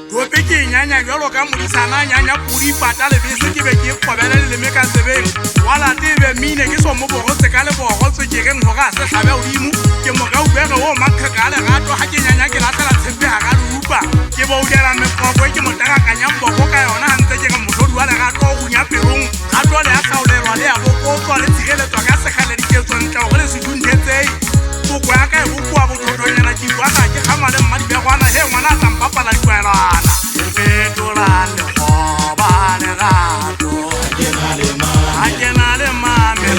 Topiki nyanya yolo ka mudisana nyanya puri patale bese ke be ke kgobela le me ka sebeng wala tebe mine ke so mo bogo se ka le bogo se ke re ngoga se hlabe odimo ke mo ka ubega o makga ka le gato ha ke nyanya ke latela tshepe ha ka rupa ke bo udela me kgobwe ke motaka ka nyambo go ka yona hantse ke ga mohlodi wa le gato go nya perong gato le a saolelwa le ya bokotlo le tsigele tswa ka sekgale di ke tsontle go le se dunthetsei go kwa ka go kwa go thotonyana ke bua ka ke khama le mmadi be gwana he ngwana a tlampapala dikwelana Fetolane khobane gato Akena le mame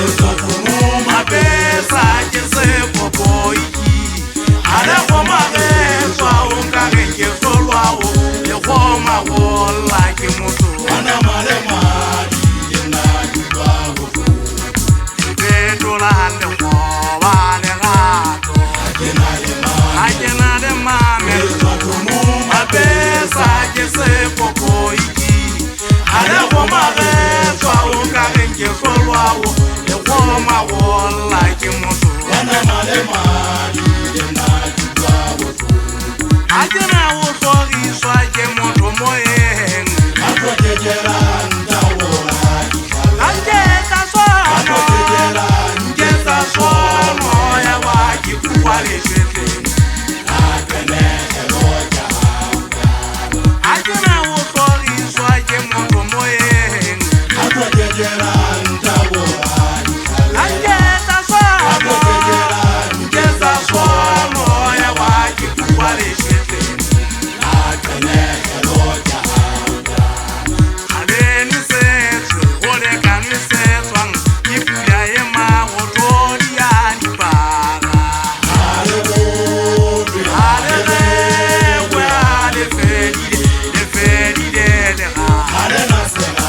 Mapesa ke se popoiki Ale khoma geswa unka ke solwao Le khoma golla ke motho Ana male madi na dibago Fetolane khobane gato Akena le mame Mapesa ke se popoiki Ale khoma geswa unka ke solwao Le khoma golla ke motho Ana male madi na dibago Akena o sogiswa ke motho moyeng Ato tejeranda wora Angeta sono Angeta sono ya waki kuwale shete Akene eloja Akena o sogiswa ke motho moyeng Ato tejeranda wora Angeta sono Angeta sono ya waki kuwale shete Akene eloja Aleni setso ole kanu setswang Ipula e magotori ya dipaga Ale rewe ale fedile le ga Ale nasega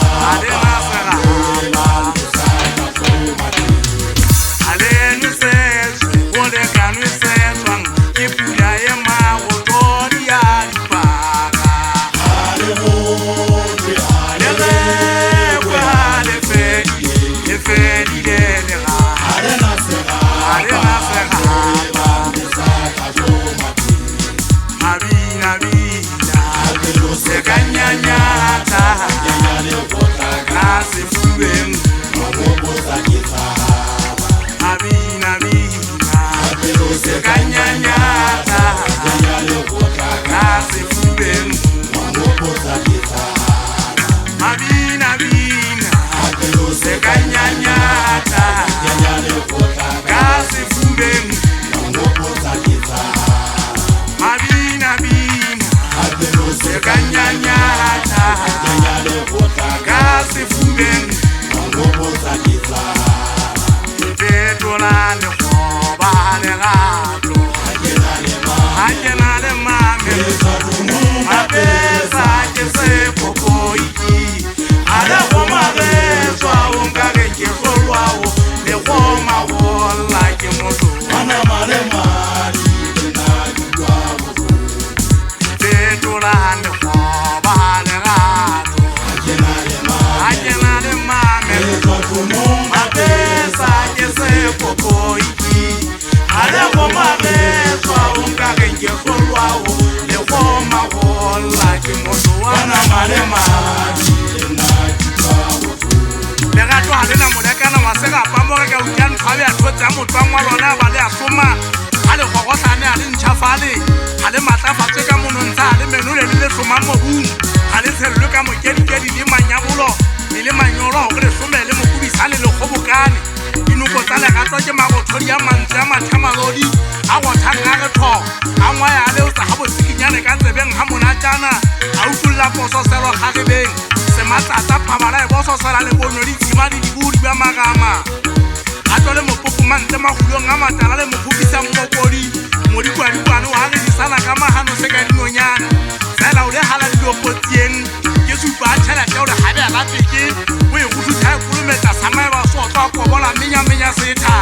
Aleni setso ole kanu setswang Ipula e magotori ya dipaga Ale rewe ale fedile le ga Ale nasega Abina se kanyanyata Kasi fubeng Abina se kanyanyata Kasi fubeng Abina se kanyanyata Kasi fubeng Abina se kanyanyata Kasi fubeng Fetolane khobane gato Akena le mame Mapesa ke se popoiki Ale khoma geswa unka ke solwao Le khoma golla ke motho Ana male madi na dibago Fetolane khobane gato Akena le mame Mapesa ke se popoiki Ale khoma geswa unka ke solwao Le khoma golla ke motho Ana male madi na dibago Le gato ha le na molekana wa se ga pamoga ka utlwa ntshwabe a thotsa motho wa ngwalona ba le a soma a le gogosane a le ntšhafale a le matlafatswe ka monontsha a le menole le soma mobung a le tshelelwe ka mokedikedi le manyabolo le le manyolo go le some le mokubisane le kgobokane dinoko tsa legato ke magothodi ya mantswe ya mathamalodi a gothang a retho a ngwaya a leotsa ga botsikinyane ka tsebeng ga monatjana a utlwolola pososelo kgagebeng sematsatsa phabala e bososela le bono ditshima le dibudi ba magama a tlo le mopopomante magulong a matala le mophopisang mokodi mo dikwadikwane o garedisana ka magano se ka dinonyana fela o le hala le diopotsieng ke supa a tšhelete o le gabe a lapeke o e go sutha e kolometsa samae ba sotlwa kobola menyamenya setha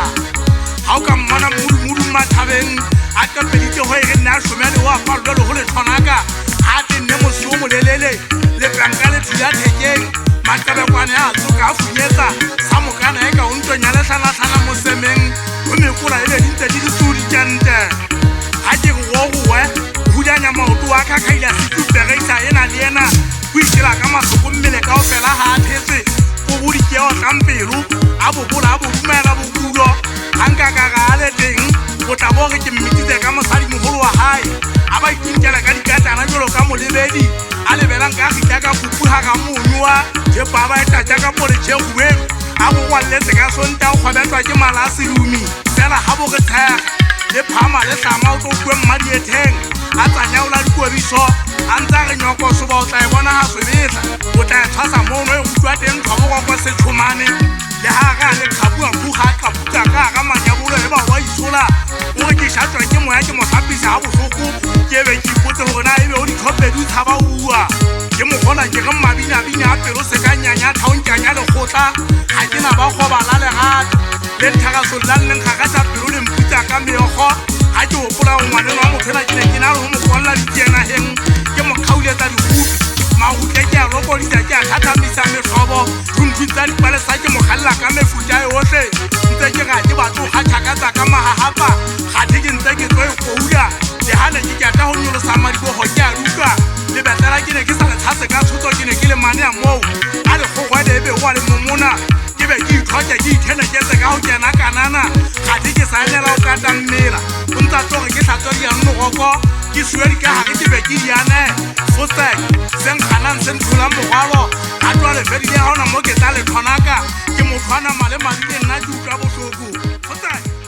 ga o ka mmona modumodu mathabeng a tepeditse go e re nne a šomele o apalolwa le go le tlhonaka ga a tenne mosio molelele le planka le thula thekeng makabekwane a tsoka a funyetsa sa mokana e ka o ntlonya le tlhanatlhana mo semeng o mekola e be dintse di le tsodi kente ga ke go phela ka masoko mmele ka o fela ha thetse o bodikeo tlampelo a bobola a bodumela bokulo hanka ka ga le teng o tla bo re ke mmititse ka mosadi moholo wa hae a ba ikinkela ka dikatana jolo ka molebedi a lebelang ka gitla ka pupuha ka monyoa je baba eta ja ka pole je huweng a bo kwalletse ka sonta o khwabetswa ke malasi lumi fela ha bo re thaya le phama le hlama o tlo bua mmadietheng a tsanya o la dikobiso a ntsa re nyoko soba o tla e bona ha swebetla o tla e tshwasa mono e utlwa teng tlhoboko kwa sethomane le ha ga le khabua buha ka buka ka manyabolo e ba wa isola o re ke shatswa ke moya ke mo hlapisa ha bohloko ke be ke ipotse hore na ebe o di tlhopedi o tshaba ua ke mo gona ke re mabina a pelo se ka nyanya tlhaonkanya lekgotla ga ke na ba kgobala legato le nthagaso lalleng kgakatsa pelo le mputsa ka meokgo ga ke opola ngwaneng wa mothena ke ne ke na le go mo kwalla ditsenageng ke mo kgauletsa dikupi magutle ke a rokodisa ke a tlhathamisa metlhobo runthutsa dipalesa ke mo galela ka mefuta e otlhe ntse ke ga ke batlo ga tšhakatsa ka magagapa gate ke ntse ke tlo e koula le gane ke ke ata go nyolosa madibogo ke a duka lebetlela ke ne ke sa le tshase ka tshotso ke ne ke le mane a moo a lekgogwele e be wa le momona ke be ke itlhoke ke itheneketse ka go kena kanana gate ke sa enela o kata mmela o ntsa tloge ke tlhatswa dianogoko ke suedi ka gage ke be ke diane fosek senkganang se ntlhola mogwalo a tloa lefedile ga ona mo ke tla le tlhonaka ke motho a nama le madile nna ke utlwa botlhoko fosek